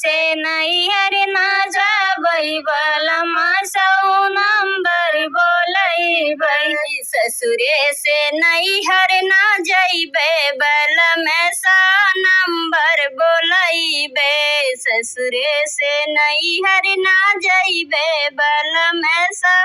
से नैहर ना जाबै बलमा सौ नंबर बोलैबै। ससुरे से नैहर ना जैबै बलमा सौ नंबर बोलैबै। ससुरे से नैहर ना जैबै बलमा सौ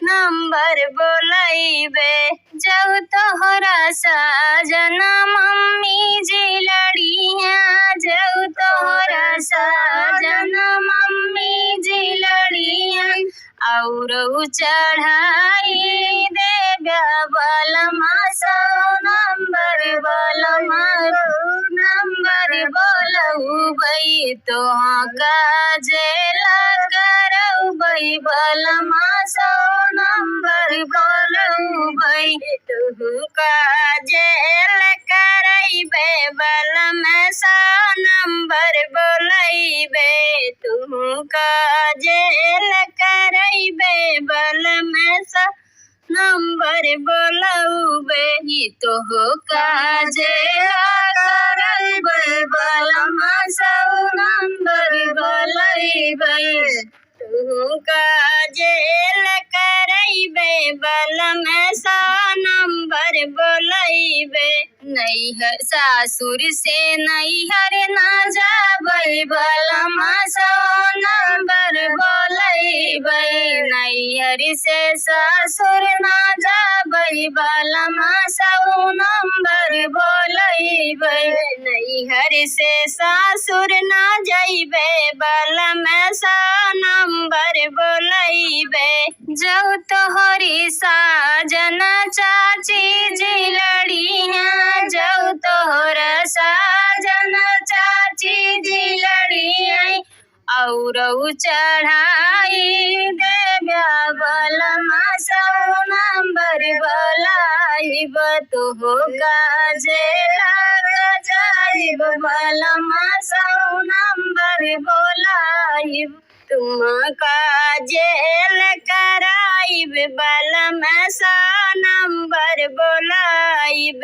नंबर बोलैबै। जब तोहरा साजना मम्मी जी लड़िया, जब तोहरा साजना मम्मी जी लड़िया, और चढ़ाई देगा बलमा सौ नंबर बलमा नंबर बोलबै। तोहाँ काजेला करबै बलमा सौ नंबर बोलबै। तू काजेल करैबे बलमा सौ नंबर बोलैबे। तू काजेल करैबे बलमा सौ नंबर बोलबै। तोह काजेल करैबे बलमा सौ नंबर बोलबै। तू काजेल करैबे बलमा सौ नंबर बोलैबै। नैहर सासुर से नैहर ना जाबै बलमा सौ नंबर बोलैबै। नैहर से सासुर ना जाबै बलमा सौ नंबर बोलैबै। नैहर से सासुर ना जैबै बलमा सौ नंबर बोलैबै। जब तोहरी साजना चाची जी लड़िया, जब तोहरा साजना चाची जी लड़िया, और चढ़ाई देगा बलमा सौ नंबर बोलैब। तोह काजेला जाइब बलमा सौ नंबर बोलैब। तुम काजेल कराइब बलमा सौ नंबर बोलैब।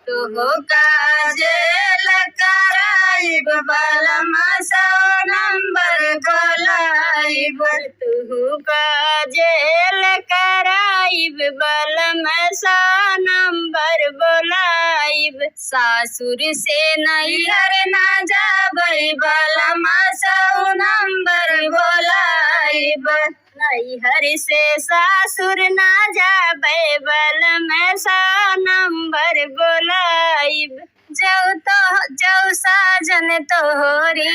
तोह काजेल कराइब बलमा सौ नंबर बोलैब। तू काजेल कराइब बलमा सौ नंबर बोलैब। सासुर से नैहर ना जाबै बलमा सौ नंबर बोलैब। नैहर से सासुर ना जाबै बलमा सौ नंबर बोलैब। जौ साजन तोहरी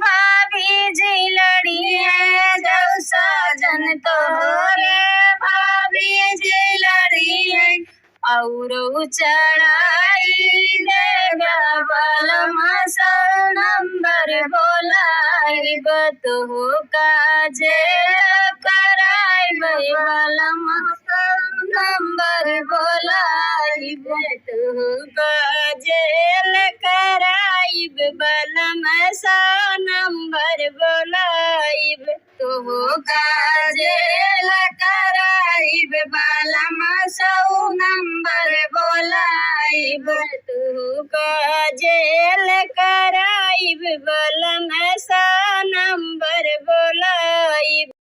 भाभी जी लड़िया, जौ साजन तोहरे भाभी जी लड़िया, और चढ़ाई देगा बलमा सौ नंबर बोलैब। तोह काजेल कराइबै बलमा सौ नंबर बोलैब। तोह काजेल कराइब बलमा सौ नंबर बोलैब। तोह काजेल कराइब बलमा सौ नंबर बोलैब। तोह काजेल कराइब बलमा सौ नंबर बोलैब।